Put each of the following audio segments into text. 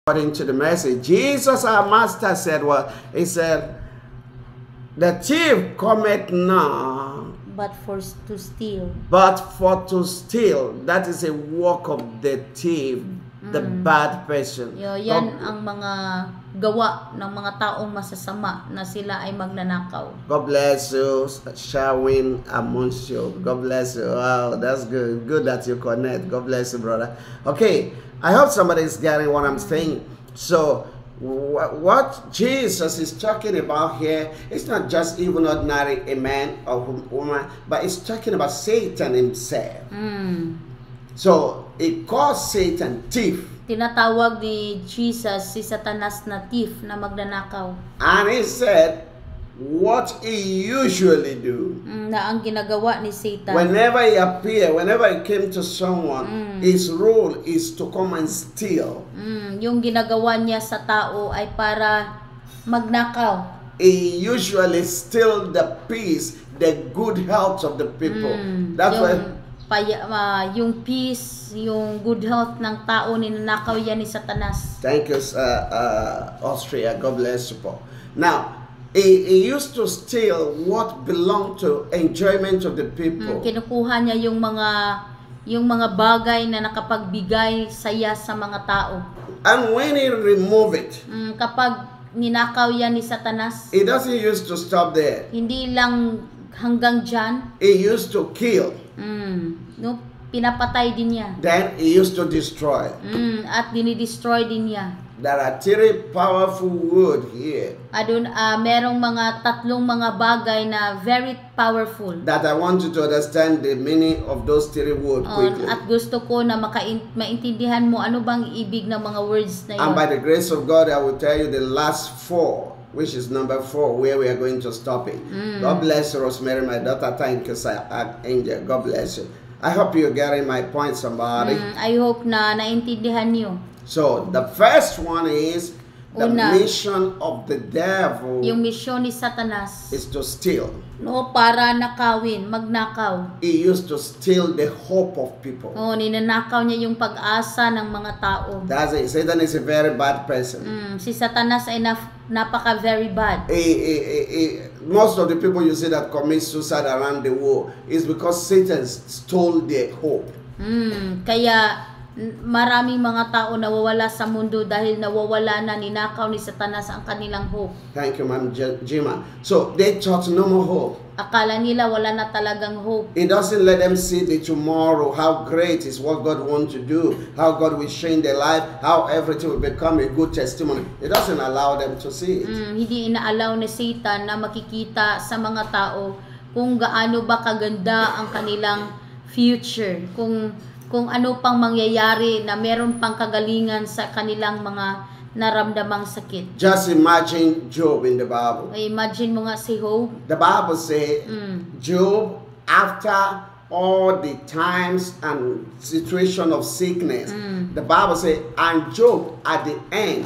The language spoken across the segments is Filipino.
According to the message, Jesus our master said what? He said, the thief cometh not but for to steal. but for to steal. That is a work of the thief, the bad person. Yan ang mga gawa ng mga taong masasama na sila ay magnanakaw. God bless you, Shawin Amuncio. God bless you. Wow, that's good. Good that you connect. God bless you, brother. Okay, I hope somebody is getting what I'm saying. So, what Jesus is talking about here, it's not just even ordinary a man or woman, but it's talking about Satan himself. So, it calls Satan thief. Tinatawag ni Jesus si Satanas na thief na magnanakaw. And he said, what he usually do, na ang ginagawa ni Satan, whenever he appear, whenever he came to someone, his role is to come and steal. Yung ginagawa niya sa tao ay para magnakaw. He usually steal the peace, the good health of the people. That's why yung peace, yung good health ng tao, ninanakaw yan ni Satanas. Thank you, Austria. God bless you, Paul. Now, he used to steal what belonged to enjoyment of the people. Kinukuha niya yung mga bagay na nakapagbigay saya sa mga tao. And when he remove it, kapag ninakaw yan ni Satanas, he doesn't used to stop there. Hindi lang hanggang dyan. He used to kill. No, pinapatay din niya. Then he used to destroy. At dinidestroy din niya. There are three powerful words here Merong mga tatlong mga bagay na very powerful. that I want you to understand the meaning of those three words quickly. At gusto ko na maintindihan mo ano bang ibig ng mga words na And yun. by the grace of God, I will tell you the last four, which is number 4, where we are going to stop it. God bless you, Rosemary, my daughter. Thank you, Angel. God bless you. I hope you're getting my point, somebody. I hope na naintindihan niyo. So, the first one is the Una, mission of the devil yung misyon ni Satanas, is to steal. no, para nakawin, magnakaw. He used to steal the hope of people. Ninanakaw niya yung pag-asa ng mga tao. That's it. Satan is a very bad person. Si Satanas ay napaka very bad. Most of the people you see that commit suicide around the world is because Satan stole their hope. Kaya maraming mga tao nawawala sa mundo dahil nawawala na, ninakaw ni Satanas ang kanilang hope. Thank you, Ma'am Jima. So they thought no more hope. Akala nila wala na talagang hope. It doesn't let them see the tomorrow, how great is what God wants to do, how God will change their life, how everything will become a good testimony. It doesn't allow them to see it. Hindi inaalaw ni Satan na makikita sa mga tao kung gaano ba kaganda ang kanilang future, kung ano pang mangyayari na meron pang kagalingan sa kanilang mga naramdamang sakit. Just imagine Job in the Bible. Imagine mo nga si Job. The Bible says, Job, after all the times and situation of sickness, the Bible says, and Job at the end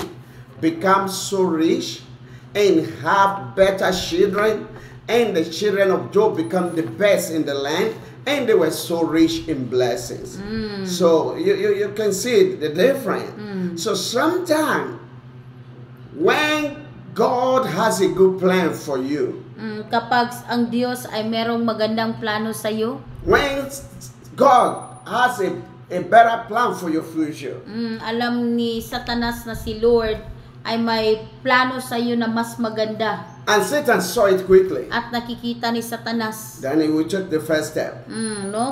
becomes so rich and have better children, and the children of Job become the best in the land, and they were so rich in blessings. So you can see the difference. So sometimes when God has a good plan for you, kapag ang Diyos ay merong magandang plano sa iyo, when God has a better plan for your future, alam ni Satanas na si Lord ay may plano sa iyo na mas maganda. and Satan saw it quickly, At nakikita ni Satanas, then he will take the first step.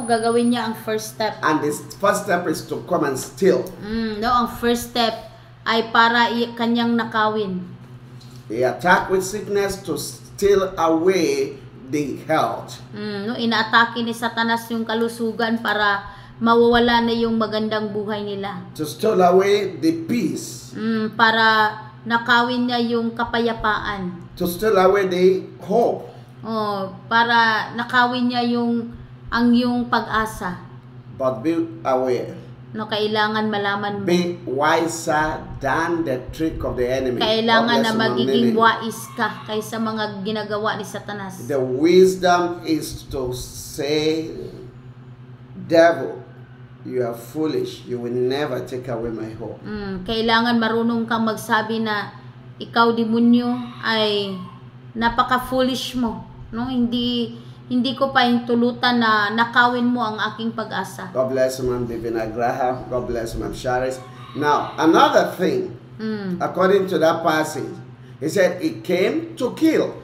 Gagawin niya ang first step. And this first step is to come and steal. Ang first step ay para kanyang nakawin. He attacked with sickness to steal away the health. Inaatake ni Satanas yung kalusugan para mawawala na yung magandang buhay nila. To steal away the peace. Para nakawin niya yung kapayapaan. To steal away the hope. Para nakawin niya yung pag-asa. But be aware. Kailangan malaman mo. Be wiser than the trick of the enemy. Kailangan na magiging wais ka kaysa mga ginagawa ni Satanas. The wisdom is to say, devil, you are foolish. You will never take away my hope. Kailangan marunong kang magsabi na ikaw demonyo ay napaka-foolish mo, no? Hindi ko pa hintulutan na nakawin mo ang aking pag-asa. God bless you, Ma'am Divina Graham. God bless you, Ma'am Charis. Now, another thing, according to that passage, he said, it came to kill.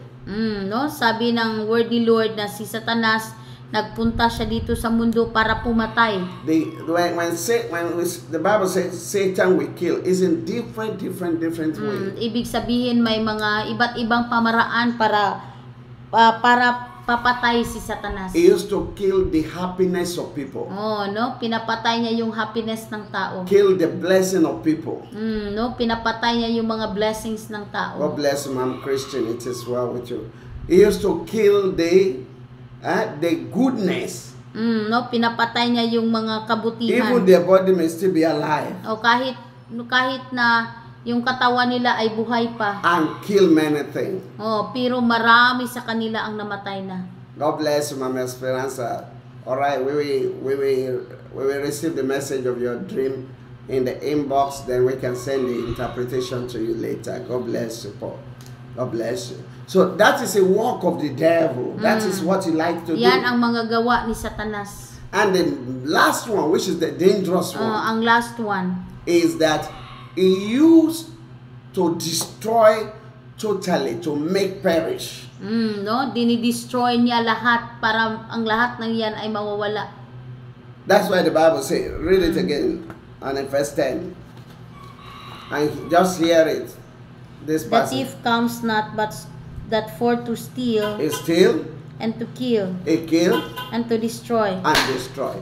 No? Sabi ng word ni Lord na si Satanas, nagpunta siya dito sa mundo para pumatay. When the Bible says Satan will kill, is in different ways. Ibig sabihin may mga iba't ibang pamaraan para papatay si Satanas. He used to kill the happiness of people. Oh, no? Pinapatay niya yung happiness ng tao. Kill the blessing of people. No? Pinapatay niya yung mga blessings ng tao. God bless you, Ma'am Christian. It is well with you. He used to kill the goodness. No? Pinapatay niya yung mga kabutihan. Even their body may still be alive. O kahit na yung katawan nila ay buhay pa. And kill many things. Oh, pero marami sa kanila ang namatay na. God bless you, Mama Esperanza. All right, we will receive the message of your dream in the inbox. Then we can send the interpretation to you later. God bless you, Paul. God bless you. So that is a work of the devil. That is what he likes to do. Yan ang mga gawa ni Satanas. And the last one, which is the dangerous one, ang last one, is that he used to destroy totally, to make perish. No, dinidestroy niya lahat para ang lahat ng yan ay mawawala. That's why the Bible says, read it again, and in verse 10. And just hear it. This The passage. thief comes not but that for to steal Is steal, and to kill a kill, and to destroy. and destroy.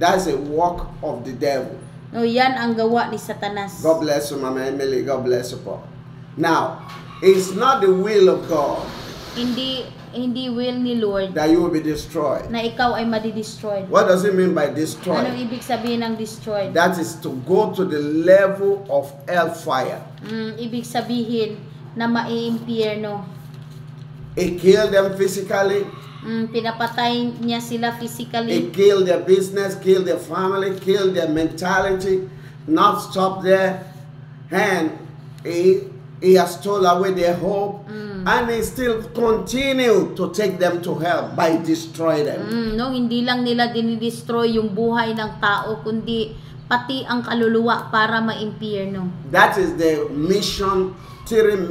That's a work of the devil. No, yan ang gawa ni Satanas. God bless you, Mama Emily. God bless you, Paul. Now, it's not the will of God Hindi will ni Lord that you will be destroyed. na ikaw ay madi-destroy. What does it mean by Ano destroy? ibig sabihin ng destroyed? That is to go to the level of hellfire. Ibig sabihin na mai-impyerno. It killed them physically. Pinapatay niya sila physically. It killed their business, killed their family, killed their mentality. Not stop there. And he has stole away their hope. And he still continue to take them to hell by destroy them. No, hindi lang nila dinidestroy yung buhay ng tao, kundi pati ang kaluluwa para ma-impyerno. That is the mission,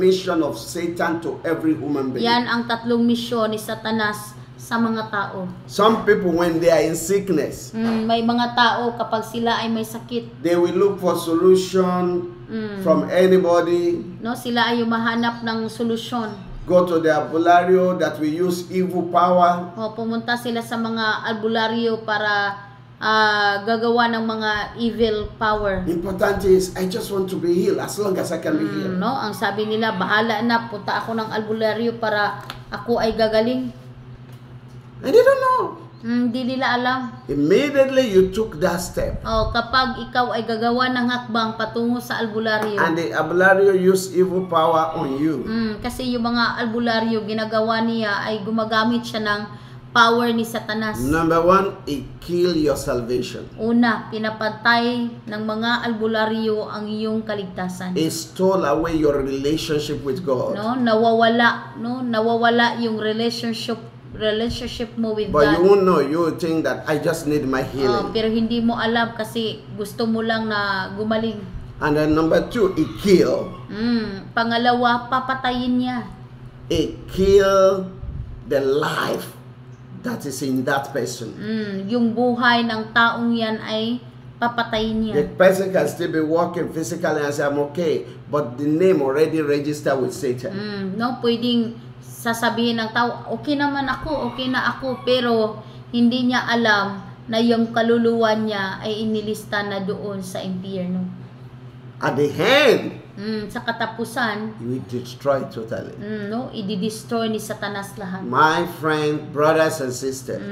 mission of Satan to every human being. Yan ang tatlong misyon ni Satanas sa mga tao. Some people, when they are in sickness, May mga tao kapag sila ay may sakit, they will look for solution from anybody. no, sila ay humahanap ng solusyon. Go to the albulario that we use evil power. O pumunta sila sa mga albularyo para gagawa ng mga evil power. Important is, I just want to be healed as long as I can be healed. No, ang sabi nila, bahala na, punta ako ng albularyo para ako ay gagaling. And they don't know. Hindi nila alam. Immediately you took that step. O kapag ikaw ay gagawa ng hakbang patungo sa albularyo, And the albulario use evil power on you. kasi yung mga albularyo ginagawa niya ay gumagamit siya ng power ni Satanas. Number one, it kill your salvation. Una, pinapatay ng mga albularyo ang iyong kaligtasan. It stole away your relationship with God. No, nawawala yung relationship mo with But you God. won't know. You will think that I just need my healing. Pero hindi mo alam kasi gusto mo lang na gumaling. And then number two, it kill. Pangalawa, papatayin niya. It kill the life that is in that person. Yung buhay ng taong yan ay papatayin niya. The person can still be walking physically and say, I'm okay. But the name already registered with Satan. No, pwedeng sasabihin ng tao, okay naman ako, okay na ako, pero hindi niya alam na yung kaluluwa niya ay inilista na doon sa impyerno. At the end, Sa katapusan, you will destroy totally. no, i-destroy ni Satanas lahat. My friend, brothers and sisters,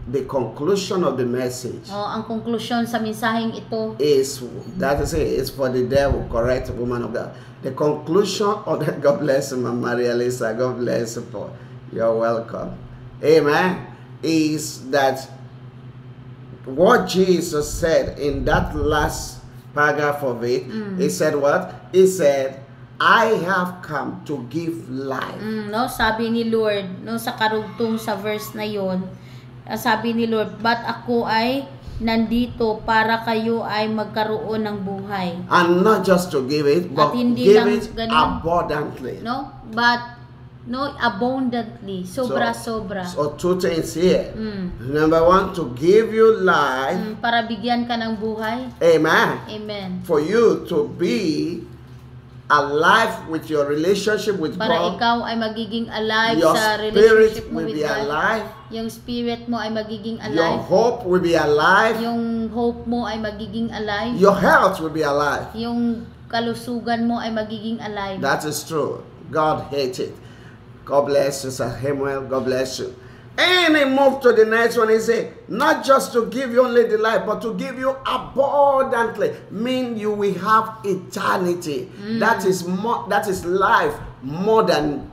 the conclusion of the message Ang konklusyon sa mensaheng ito is, that is it, is for the devil, correct, woman of God. The conclusion of that, God bless you, Maria Lisa, God bless you, Paul. You're welcome. Amen. Is that what Jesus said in that last paragraph of it, he said what? He said, I have come to give life. No, sabi ni Lord, no, sa karugtong sa verse na yon, sabi ni Lord, but ako ay nandito para kayo ay magkaroon ng buhay. And not just to give it, but give it abundantly. No, but no, abundantly, sobra. So two things here. Number one, to give you life. Para bigyan ka ng buhay. Amen. Amen. For you to be alive with your relationship with para God. Ikaw ay magiging alive Your sa relationship mo will with be God. alive. Yung spirit mo ay magiging alive. Your hope will be alive. Yung hope mo ay magiging alive. Your health will be alive. Yung kalusugan mo ay magiging alive. That is true. God hates it. God bless you, Sir Samuel. God bless you. And he moved to the next one. He said, not just to give you only the life, but to give you abundantly. Mean you will have eternity. That is more. That is life more than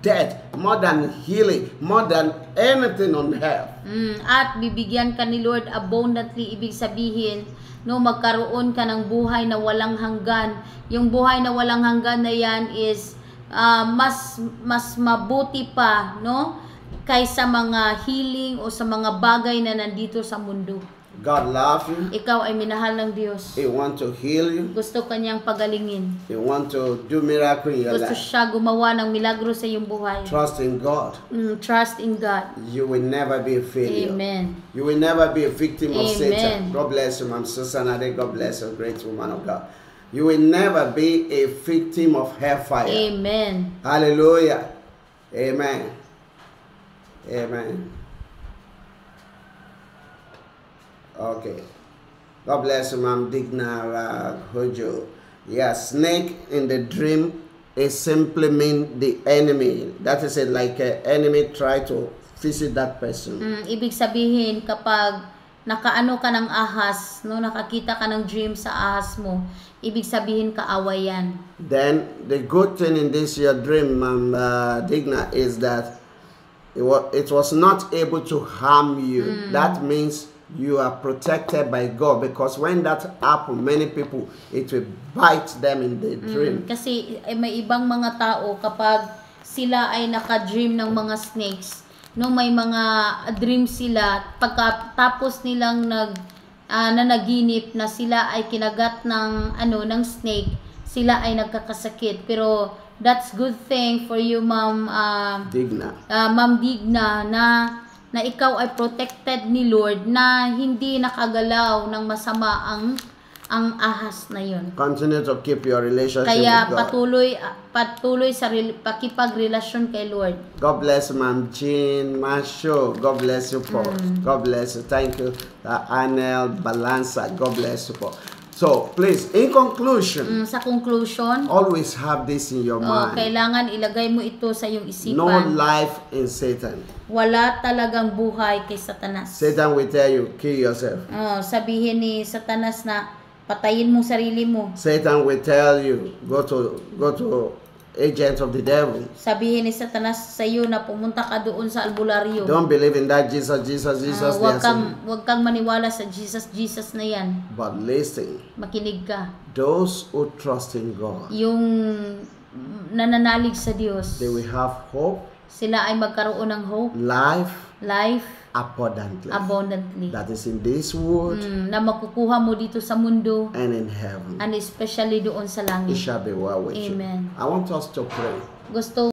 death, more than healing, more than anything on earth. At bibigyan ka ni Lord abundantly, ibig sabihin, no, magkaroon ka ng buhay na walang hanggan. Yung buhay na walang hanggan na yan is mas mabuti pa, no, kaysa mga healing o sa mga bagay na nandito sa mundo. God loves you. Ikaw ay minahal ng Diyos. He wants to heal you. Gusto kanyang pagalingin. He wants to do miracle in your Gusto life. siya gumawa ng milagro sa iyong buhay. Trust in God. Trust in God. You will never be a failure. Amen. You will never be a victim of Amen. Satan. God bless you, Ma'am Susanna. God bless you, great woman of God. You will never be a victim of hellfire. Amen. Hallelujah. Amen. Amen. Okay. God bless you, Ma'am Digna Hojo. Yeah, snake in the dream is simply mean the enemy. That is it, like an enemy try to visit that person. Ibig sabihin, kapag nakaano ka ng ahas, no, nakakita ka ng dream sa ahas mo, ibig sabihin kaaway yan. Then the good thing in this your dream, Ma'am Digna, is that it was not able to harm you. That means you are protected by God, because when that happens, many people, it will bite them in the dream. Kasi may ibang mga tao, kapag sila ay naka-dream ng mga snakes, no, may mga dream sila, pagkatapos nilang nanaginip na sila ay kinagat ng ng snake, sila ay nagkakasakit. Pero that's good thing for you, Ma'am Digna. Ma'am Digna, na ikaw ay protected ni Lord, na hindi nakagalaw ng masama ang ahas na yun. Continue to keep your relationship Kaya with God. patuloy sa pakipagrelasyon kay Lord. God bless Ma'am Jean Masho. God bless you po. God bless you. Thank you. Anel Balanza. God bless you po. So, please, in conclusion, Sa conclusion, always have this in your mind. kailangan ilagay mo ito sa iyong isipan. No life in Satan. Wala talagang buhay kay Satanas. Satan will tell you, kill yourself. Sabihin ni Satanas na patayin mo sarili mo. Satan will tell you, go to agents of the devil. Sabihin ni Satanas sa iyo na pumunta ka doon sa albularyo. Don't believe in that Jesus. Wag kang maniwala sa Jesus na yan. But listen, Makinig ka. those who trust in God, Yung nananalig sa Diyos, they will have hope, sila ay magkaroon ng hope, life abundantly. That is in this world Na makukuha mo dito sa mundo, and in heaven. and especially doon sa It langit. shall be well with you. Amen. I want us to pray. Gusto